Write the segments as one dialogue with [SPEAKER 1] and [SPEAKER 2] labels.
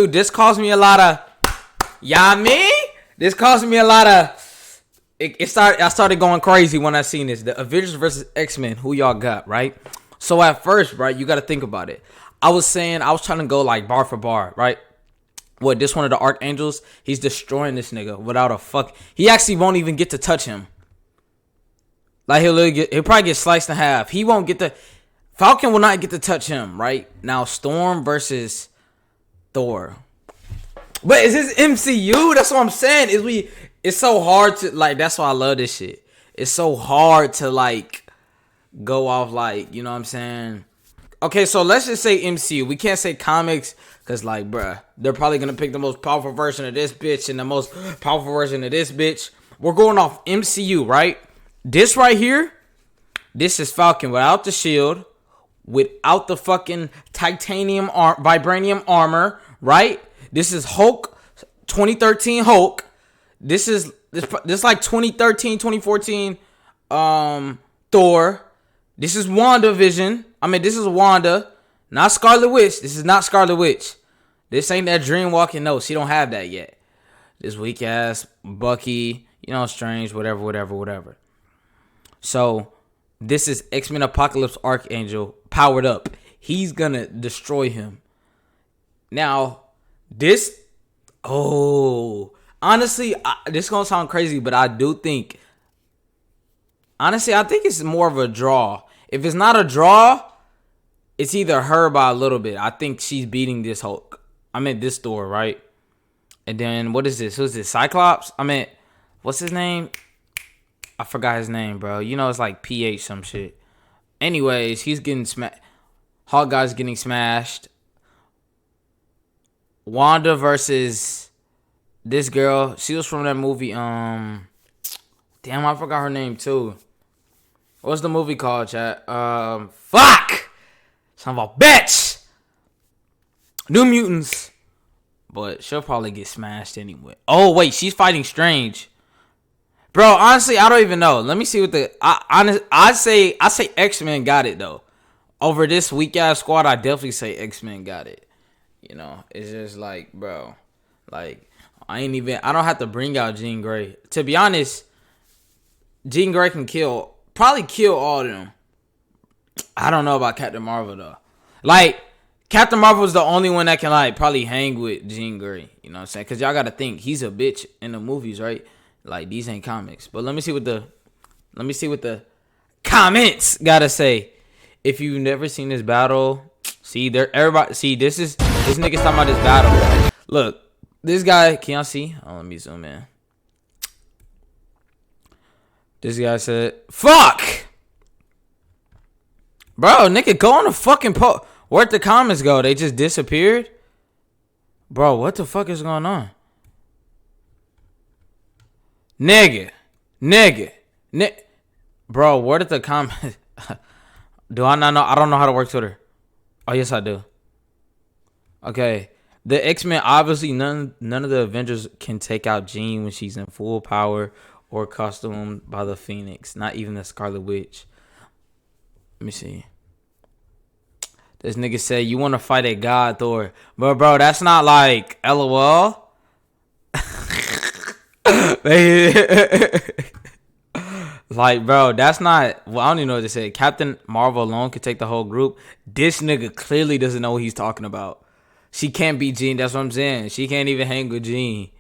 [SPEAKER 1] Dude, this caused me a lot of, this caused me a lot of, I started going crazy when I seen this. The Avengers versus X-Men, who y'all got, right? So at first, right, you got to think about it. I was trying to go like bar for bar, right? What, this one of the Archangels, he's destroying this nigga without a fuck. He actually won't even get to touch him. Like, he'll probably get sliced in half. He won't get the, Falcon will not get to touch him, right? Now, Storm versus Thor. But is this MCU? That's what I'm saying. It's so hard to, like, that's why I love this shit. It's so hard to, like, go off, like, you know what I'm saying? Okay, so let's just say MCU. We can't say comics, because, like, bruh, they're probably going to pick the most powerful version of this bitch and the most powerful version of this bitch. We're going off MCU, right? This right here, this is Falcon without the shield, without the fucking vibranium armor, right? This is Hulk, 2013 Hulk. This like 2013, 2014 Thor. This is WandaVision. This is Wanda, not Scarlet Witch. This is not Scarlet Witch. This ain't that dream walking. No, she don't have that yet. This weak ass Bucky, Strange, whatever. So this is X-Men Apocalypse Archangel powered up. He's gonna destroy him. Now, honestly, this is gonna sound crazy, but I do think, honestly, I think it's more of a draw. If it's not a draw, it's either her by a little bit. I think she's beating this Hulk. This Thor, right? And then, what is this? Who's this? Cyclops? What's his name? I forgot his name, bro. It's like PH some shit. Anyways, he's getting smashed. Hawkeye's getting smashed. Wanda versus this girl. She was from that movie. Damn, I forgot her name too. What's the movie called, chat? Fuck! Son of a bitch! New Mutants. But she'll probably get smashed anyway. Oh, wait, she's fighting Strange. Bro, honestly, I don't even know. Let me see what I say X-Men got it, though. Over this weak-ass squad, I definitely say X-Men got it. It's just like, bro. Like, I don't have to bring out Jean Grey. To be honest, Jean Grey can probably kill all of them. I don't know about Captain Marvel, though. Like, Captain Marvel is the only one that can, like, probably hang with Jean Grey. You know what I'm saying? Because y'all got to think, he's a bitch in the movies, right? Like, these ain't comics. But let me see what the comments gotta say. If you've never seen this battle, this nigga's talking about this battle. Look, this guy, can y'all see? Oh, let me zoom in. This guy said, fuck! Bro, nigga, go on the fucking where'd the comments go? They just disappeared? Bro, what the fuck is going on? Nigga. Bro, where did the comments... Do I not know? I don't know how to work Twitter. Oh, yes, I do. Okay. The X-Men, obviously, none of the Avengers can take out Jean when she's in full power or costumed by the Phoenix. Not even the Scarlet Witch. Let me see. This nigga said, you want to fight a god, Thor. But, bro, that's not like LOL. Like, bro, that's not... Well, I don't even know what to say. Captain Marvel alone could take the whole group. This nigga clearly doesn't know what he's talking about. She can't beat Jean. That's what I'm saying. She can't even hang with Jean.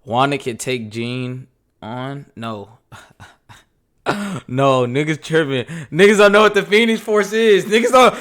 [SPEAKER 1] Wanda can take Jean on? No. No, niggas tripping. Niggas don't know what the Phoenix Force is. Niggas don't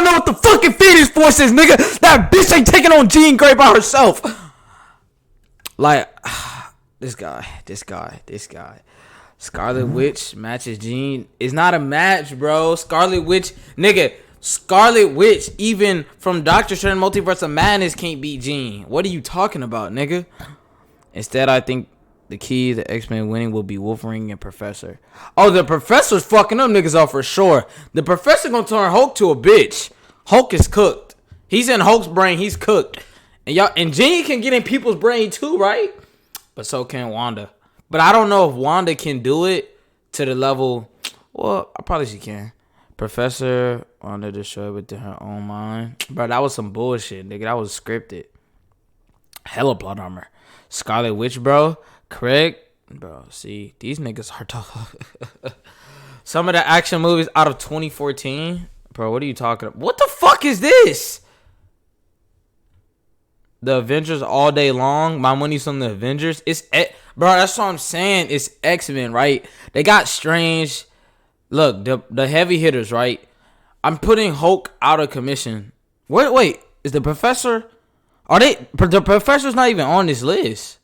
[SPEAKER 1] know what the fucking Phoenix Force is, nigga. That bitch ain't taking on Jean Grey by herself. Like, this guy. Scarlet Witch matches Jean. It's not a match, bro. Scarlet Witch, even from Doctor Strange Multiverse of Madness, can't beat Jean. What are you talking about, nigga? Instead, I think the key to X-Men winning will be Wolverine and Professor. Oh, the Professor's fucking them niggas off for sure. The Professor gonna turn Hulk to a bitch. Hulk is cooked. He's in Hulk's brain. He's cooked. And Jean can get in people's brain too, right? But so can Wanda. But I don't know if Wanda can do it to the level... Well, probably she can. Professor Wanda destroyed within her own mind. Bro, that was some bullshit, nigga. That was scripted. Hella plot armor. Scarlet Witch, bro. Craig, bro. See, these niggas are tough. Some of the action movies out of 2014, bro. What are you talking about? What the fuck is this? The Avengers all day long. My money's on the Avengers. Bro, that's what I'm saying. It's X-Men, right? They got Strange. Look, the heavy hitters, right? I'm putting Hulk out of commission. Wait, is the Professor? The Professor's not even on this list.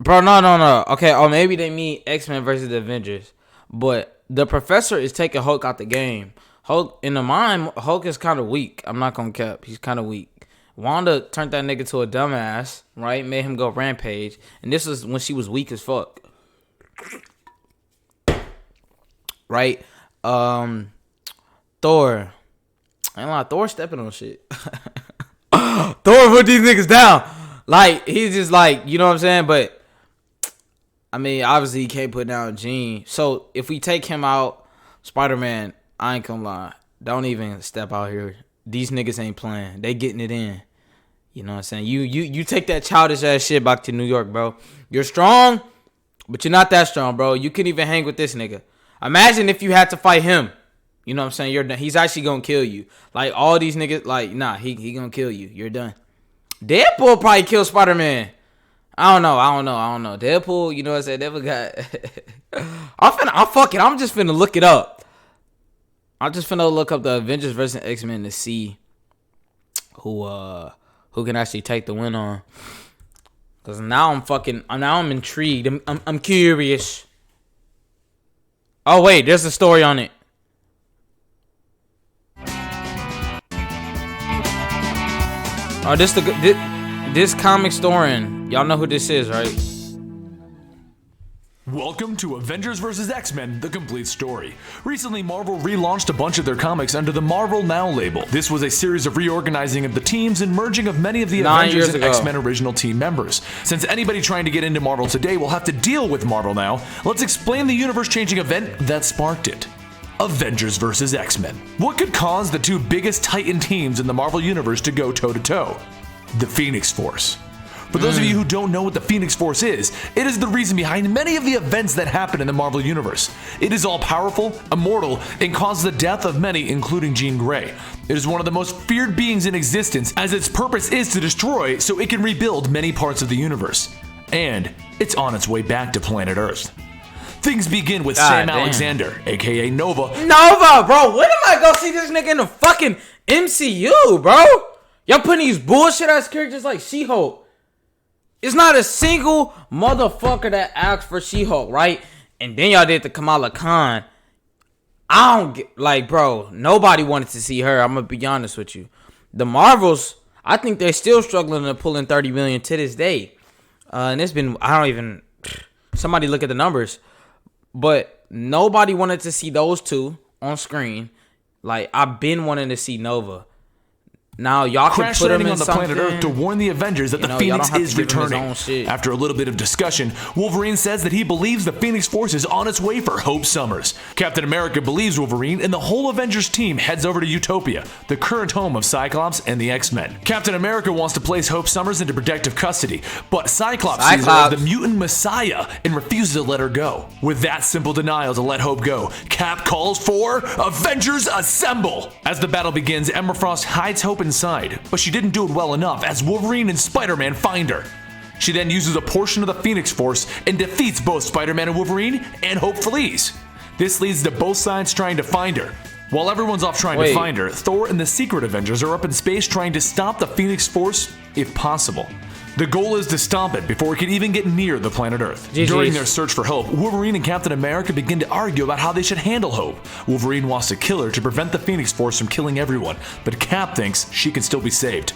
[SPEAKER 1] Bro, no. Okay, or maybe they mean X-Men versus the Avengers. But the Professor is taking Hulk out the game. Hulk, in the mind, Hulk is kind of weak. I'm not gonna cap. He's kind of weak. Wanda turned that nigga to a dumbass, right? Made him go rampage. And this is when she was weak as fuck. Right? Thor. I ain't lie, Thor stepping on shit. Thor put these niggas down. Like, he's just like, you know what I'm saying? But, I mean, obviously he can't put down Jean. So, if we take him out, Spider-Man, I ain't gonna lie. Don't even step out here. These niggas ain't playing. They getting it in. You know what I'm saying? You take that childish ass shit back to New York, bro. You're strong, but you're not that strong, bro. You couldn't even hang with this nigga. Imagine if you had to fight him. You know what I'm saying? He's actually gonna kill you. Like, all these niggas, like, nah, he gonna kill you. You're done. Deadpool probably kill Spider-Man. I don't know. Deadpool, you know what I'm saying? Deadpool got... I'm just finna look it up. I'm just finna look up the Avengers versus X-Men to see who can actually take the win on. Cause now I'm intrigued. I'm curious. Oh wait, there's a story on it. Oh, this comic historian. Y'all know who this is, right?
[SPEAKER 2] Welcome to Avengers vs. X-Men, the complete story. Recently, Marvel relaunched a bunch of their comics under the Marvel Now label. This was a series of reorganizing of the teams and merging of many of the Avengers and X-Men original team members. Since anybody trying to get into Marvel today will have to deal with Marvel Now, let's explain the universe-changing event that sparked it. Avengers vs. X-Men. What could cause the two biggest Titan teams in the Marvel Universe to go toe-to-toe? The Phoenix Force. For those of you who don't know what the Phoenix Force is, it is the reason behind many of the events that happen in the Marvel Universe. It is all-powerful, immortal, and causes the death of many, including Jean Grey. It is one of the most feared beings in existence, as its purpose is to destroy so it can rebuild many parts of the universe. And it's on its way back to planet Earth. Things begin with Sam Alexander, aka Nova.
[SPEAKER 1] Nova, bro, when am I gonna see this nigga in the fucking MCU, bro? Y'all putting these bullshit-ass characters like She-Hulk. It's not a single motherfucker that asked for She-Hulk, right? And then y'all did the Kamala Khan. I don't get, like, bro, nobody wanted to see her. I'm gonna be honest with you. The Marvels, I think they're still struggling to pull in 30 million to this day. And it's been, somebody look at the numbers. But nobody wanted to see those two on screen. Like, I've been wanting to see Nova. Now y'all can put him in
[SPEAKER 2] on the planet Earth to warn the Avengers that the Phoenix is returning. After a little bit of discussion, Wolverine says that he believes the Phoenix Force is on its way for Hope Summers. Captain America believes Wolverine, and the whole Avengers team heads over to Utopia, the current home of Cyclops and the X-Men. Captain America wants to place Hope Summers into protective custody, but Cyclops sees her as the mutant messiah and refuses to let her go. With that simple denial to let Hope go, Cap calls for Avengers Assemble! As the battle begins, Emma Frost hides Hope inside, but she didn't do it well enough as Wolverine and Spider-Man find her. She then uses a portion of the Phoenix Force and defeats both Spider-Man and Wolverine, and Hope flees. This leads to both sides trying to find her. While everyone's off trying to find her, Thor and the Secret Avengers are up in space trying to stop the Phoenix Force, if possible. The goal is to stop it before it can even get near the planet Earth. During their search for Hope, Wolverine and Captain America begin to argue about how they should handle Hope. Wolverine wants to kill her to prevent the Phoenix Force from killing everyone, but Cap thinks she can still be saved.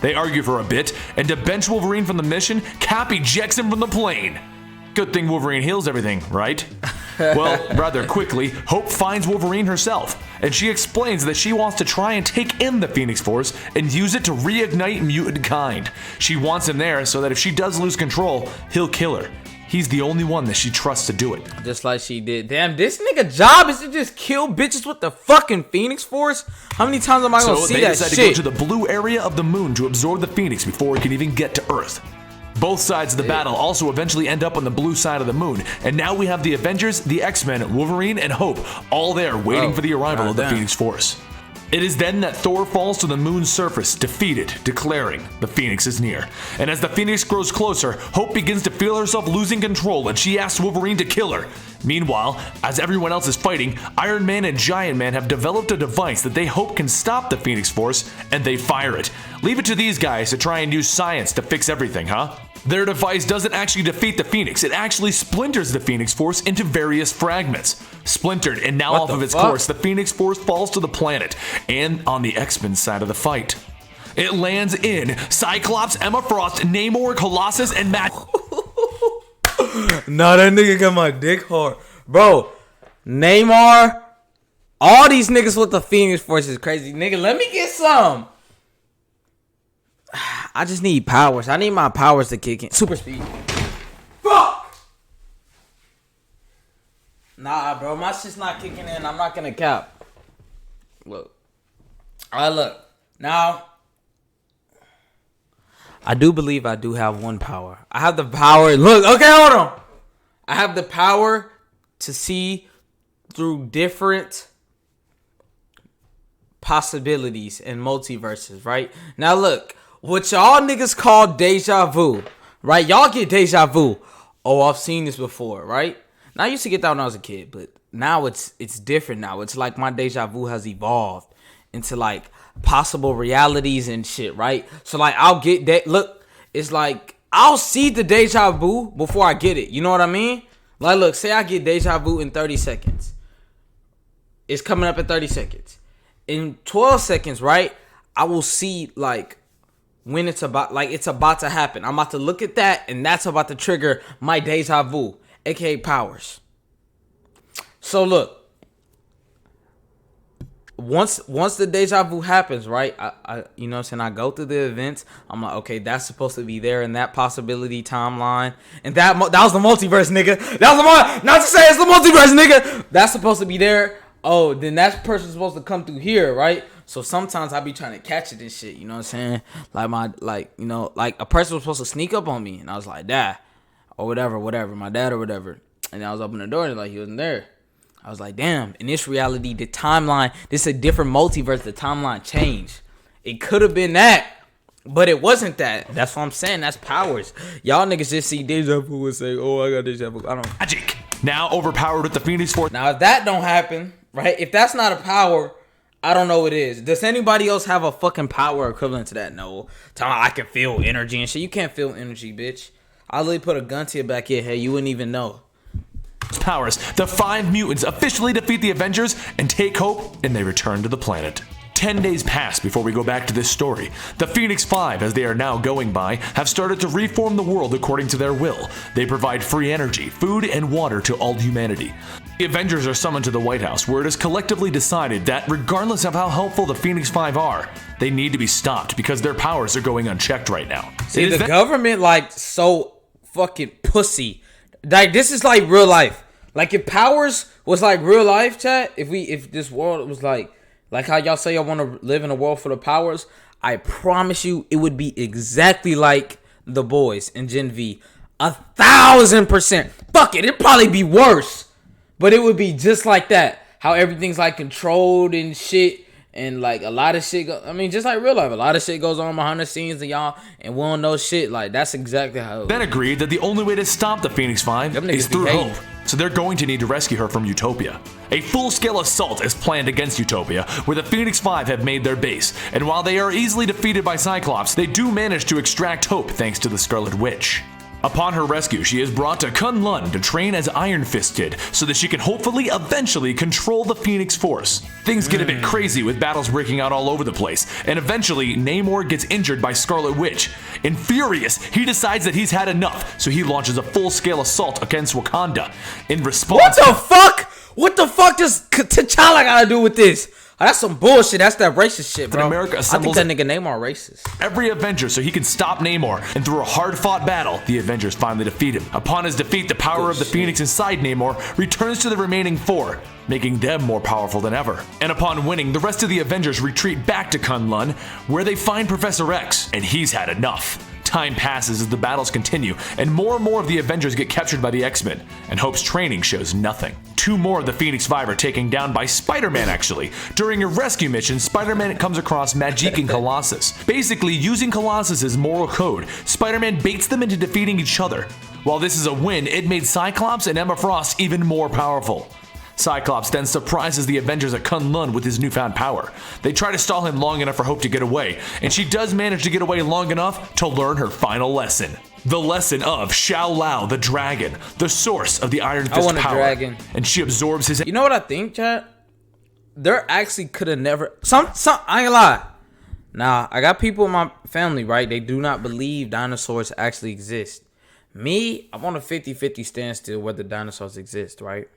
[SPEAKER 2] They argue for a bit, and to bench Wolverine from the mission, Cap ejects him from the plane. Good thing Wolverine heals everything, right? Well, rather quickly, Hope finds Wolverine herself, and she explains that she wants to try and take in the Phoenix Force and use it to reignite mutant kind. She wants him there so that if she does lose control, he'll kill her. He's the only one that she trusts to do it.
[SPEAKER 1] Just like she did. Damn, this nigga job is to just kill bitches with the fucking Phoenix Force? How many times am I gonna see that shit?
[SPEAKER 2] So they decide to go to the blue area of the moon to absorb the Phoenix before it can even get to Earth. Both sides of the battle also eventually end up on the blue side of the moon, and now we have the Avengers, the X-Men, Wolverine, and Hope all there waiting for the arrival of the Phoenix Force. It is then that Thor falls to the moon's surface, defeated, declaring the Phoenix is near. And as the Phoenix grows closer, Hope begins to feel herself losing control, and she asks Wolverine to kill her. Meanwhile, as everyone else is fighting, Iron Man and Giant Man have developed a device that they hope can stop the Phoenix Force, and they fire it. Leave it to these guys to try and use science to fix everything, huh? Their device doesn't actually defeat the Phoenix, it actually splinters the Phoenix Force into various fragments. Splintered and now off of its course, the Phoenix Force falls to the planet, and on the X-Men side of the fight. It lands in Cyclops, Emma Frost, Namor, Colossus, and Matt.
[SPEAKER 1] Nah, that nigga got my dick hard. Bro, Namor, all these niggas with the Phoenix Force is crazy. Nigga, let me get some. I just need powers. I need my powers to kick in. Super speed. Fuck! Nah, bro. My shit's not kicking in. I'm not gonna cap. Look. Alright, look. Now, I do believe I do have one power. I have the power. Look, okay, hold on. I have the power to see through different possibilities and multiverses, right? Now, look. What y'all niggas call deja vu, right? Y'all get deja vu. Oh, I've seen this before, right? Now, I used to get that when I was a kid, but now it's different now. It's like my deja vu has evolved into like possible realities and shit, right? So like I'll get that. Look, it's like I'll see the deja vu before I get it. You know what I mean? Like, look, say I get deja vu in 30 seconds. It's coming up in 30 seconds. In 12 seconds, right? I will see like when it's about to happen. I'm about to look at that, and that's about to trigger my deja vu, aka powers. So look, once the deja vu happens, right? I you know what I'm saying, I go through the events. I'm like, okay, that's supposed to be there in that possibility timeline, and that was the multiverse, nigga. That was the not to say it's the multiverse, nigga. That's supposed to be there. Oh, then that person's supposed to come through here, right? So sometimes I be trying to catch it and shit, you know what I'm saying? Like a person was supposed to sneak up on me, and I was like, Dad, or whatever, my dad or whatever. And I was opening the door, and like he wasn't there. I was like, damn, in this reality, the timeline, this is a different multiverse, the timeline changed. It could have been that, but it wasn't that. That's what I'm saying, that's powers. Y'all niggas just see deja vu and say, oh, I got deja vu. I don't.
[SPEAKER 2] Magic. Now overpowered with the Phoenix Force.
[SPEAKER 1] Now, if that don't happen, right, if that's not a power, I don't know what it is. Does anybody else have a fucking power equivalent to that? No. I can feel energy and shit. You can't feel energy, bitch. I'll literally put a gun to your back of your head. You wouldn't even know.
[SPEAKER 2] Powers. The 5 mutants officially defeat the Avengers and take Hope, and they return to the planet. 10 days pass before we go back to this story. The Phoenix Five, as they are now going by, have started to reform the world according to their will. They provide free energy, food, and water to all humanity. The Avengers are summoned to the White House, where it is collectively decided that regardless of how helpful the Phoenix Five are, they need to be stopped because their powers are going unchecked right now.
[SPEAKER 1] See, the government, like, so fucking pussy. Like, this is like real life. Like, if powers was like real life, chat, if this world was like how y'all say y'all want to live in a world full of powers, I promise you it would be exactly like The Boys and Gen V. 1,000%. Fuck it, it'd probably be worse. But it would be just like that. How everything's like controlled and shit. And like a lot of shit, just like real life. A lot of shit goes on behind the scenes and we don't know shit. Like, that's exactly how it
[SPEAKER 2] Then agreed that the only way to stop the Phoenix Five is through Hope. So they're going to need to rescue her from Utopia. A full-scale assault is planned against Utopia, where the Phoenix Five have made their base. And while they are easily defeated by Cyclops, they do manage to extract Hope thanks to the Scarlet Witch. Upon her rescue, she is brought to Kunlun to train as Iron Fist did, so that she can hopefully eventually control the Phoenix Force. Things get a bit crazy with battles breaking out all over the place, and eventually Namor gets injured by Scarlet Witch. Furious, he decides that he's had enough, so he launches a full-scale assault against Wakanda. In response,
[SPEAKER 1] What the fuck does T'Challa gotta do with this? that's some bullshit. That's that racist shit, bro.
[SPEAKER 2] America
[SPEAKER 1] I think that nigga Namor racist.
[SPEAKER 2] Every Avenger so he can stop Namor, and through a hard-fought battle, the Avengers finally defeat him. Upon his defeat, the power of the Phoenix inside Namor returns to the remaining 4, making them more powerful than ever. And upon winning, the rest of the Avengers retreat back to Kunlun, where they find Professor X, and he's had enough. Time passes as the battles continue, and more of the Avengers get captured by the X-Men, and Hope's training shows nothing. 2 more of the Phoenix 5 are taken down by Spider-Man, actually. During a rescue mission, Spider-Man comes across Magik and Colossus. Basically, using Colossus's moral code, Spider-Man baits them into defeating each other. While this is a win, it made Cyclops and Emma Frost even more powerful. Cyclops then surprises the Avengers at Kunlun with his newfound power. They try to stall him long enough for Hope to get away, and she does manage to get away long enough to learn her final lesson. The lesson of Shao Lao, the dragon, the source of the Iron Fist power. Dragon. And she absorbs his...
[SPEAKER 1] You know what I think, chat? There actually could have never... I ain't gonna lie. Nah, I got people in my family, right? They do not believe dinosaurs actually exist. Me, I'm on a 50-50 standstill whether dinosaurs exist, right?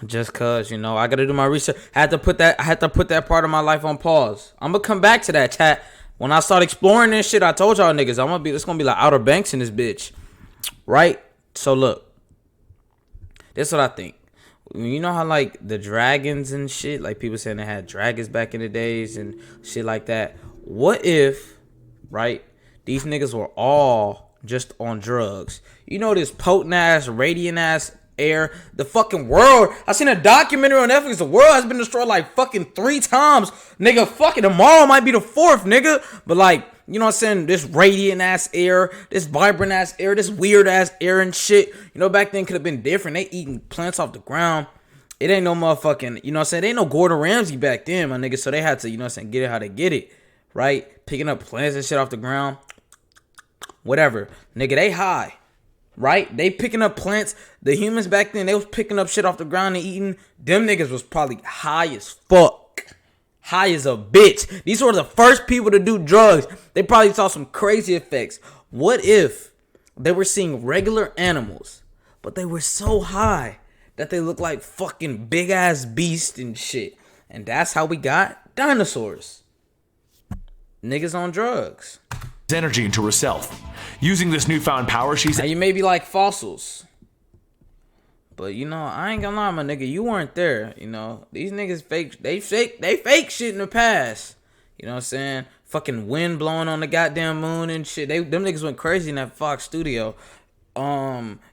[SPEAKER 1] Just cause, you know, I gotta do my research. I had to put that part of my life on pause. I'm gonna come back to that, chat. When I start exploring this shit, I told y'all niggas, it's gonna be like Outer Banks in this bitch. Right? So look. This is what I think. You know how like the dragons and shit, like people saying they had dragons back in the days and shit like that. What if, right, these niggas were all just on drugs? You know this potent ass, radiant ass air, the fucking world. I seen a documentary on Netflix. The world has been destroyed like fucking 3 times, nigga. Fucking tomorrow might be the 4th, nigga. But like, you know what I'm saying? This radiant ass air, this vibrant ass air, this weird ass air and shit. You know, back then could have been different. They eating plants off the ground. It ain't no motherfucking, you know what I'm saying? They ain't no Gordon Ramsay back then, my nigga. So they had to, you know what I'm saying, get it how they get it, right? Picking up plants and shit off the ground. Whatever, nigga. They high. Right? They picking up plants. The humans back then, they was picking up shit off the ground and eating. Them niggas was probably high as fuck. High as a bitch. These were the first people to do drugs. They probably saw some crazy effects. What if they were seeing regular animals, but they were so high that they looked like fucking big ass beasts and shit? And that's how we got dinosaurs. Niggas on drugs.
[SPEAKER 2] Energy into herself. Using this newfound power, she's...
[SPEAKER 1] Now you may be like fossils, but you know, I ain't gonna lie, my nigga, you weren't there. You know, these niggas fake. They fake shit in the past. You know what I'm saying? Fucking wind blowing on the goddamn moon and shit. Them niggas went crazy in that Fox studio.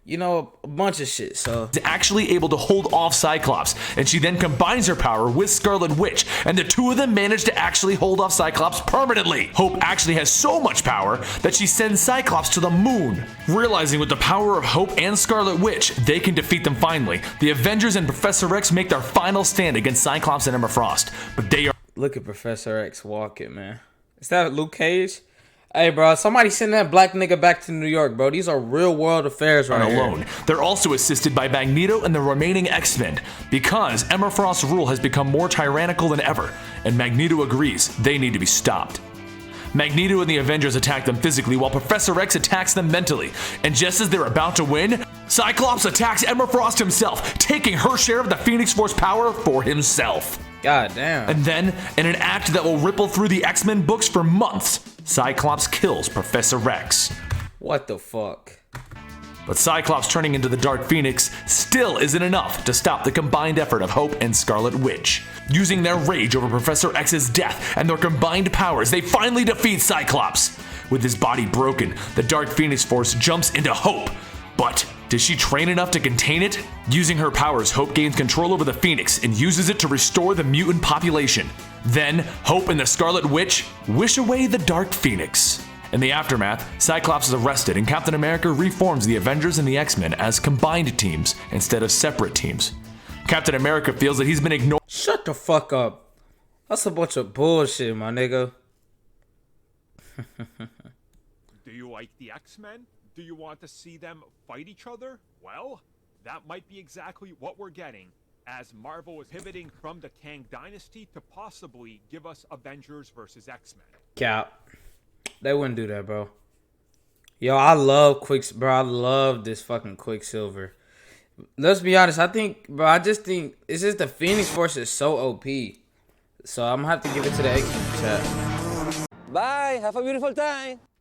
[SPEAKER 1] You know, a bunch of shit. So
[SPEAKER 2] is actually able to hold off Cyclops, and she then combines her power with Scarlet Witch, and the 2 of them manage to actually hold off Cyclops permanently. Hope actually has so much power that she sends Cyclops to the moon. Realizing with the power of Hope and Scarlet Witch, they can defeat them finally. The Avengers and Professor X make their final stand against Cyclops and Emma Frost, but they are...
[SPEAKER 1] Look at Professor X walking, man. Is that Luke Cage? Hey, bro, somebody send that black nigga back to New York, bro. These are real world affairs right
[SPEAKER 2] alone.
[SPEAKER 1] Here.
[SPEAKER 2] They're also assisted by Magneto and the remaining X-Men, because Emma Frost's rule has become more tyrannical than ever, and Magneto agrees they need to be stopped. Magneto and the Avengers attack them physically, while Professor X attacks them mentally. And just as they're about to win, Cyclops attacks Emma Frost himself, taking her share of the Phoenix Force power for himself.
[SPEAKER 1] God damn.
[SPEAKER 2] And then, in an act that will ripple through the X-Men books for months, Cyclops kills Professor X.
[SPEAKER 1] What the fuck?
[SPEAKER 2] But Cyclops turning into the Dark Phoenix still isn't enough to stop the combined effort of Hope and Scarlet Witch. Using their rage over Professor X's death and their combined powers, they finally defeat Cyclops. With his body broken, the Dark Phoenix Force jumps into Hope. But does she train enough to contain it? Using her powers, Hope gains control over the Phoenix and uses it to restore the mutant population. Then, Hope and the Scarlet Witch wish away the Dark Phoenix. In the aftermath, Cyclops is arrested and Captain America reforms the Avengers and the X-Men as combined teams instead of separate teams. Captain America feels that he's been ignored.
[SPEAKER 1] Shut the fuck up. That's a bunch of bullshit, my nigga.
[SPEAKER 3] Do you like the X-Men? Do you want to see them fight each other? Well, that might be exactly what we're getting, as Marvel is pivoting from the Kang Dynasty to possibly give us Avengers versus X-Men.
[SPEAKER 1] Cap. They wouldn't do that, bro. Yo, I love bro. I love this fucking Quicksilver. Let's be honest. I just think it's just the Phoenix Force is so OP. So I'm gonna have to give it to the X-Men chat.
[SPEAKER 4] Bye. Have a beautiful time.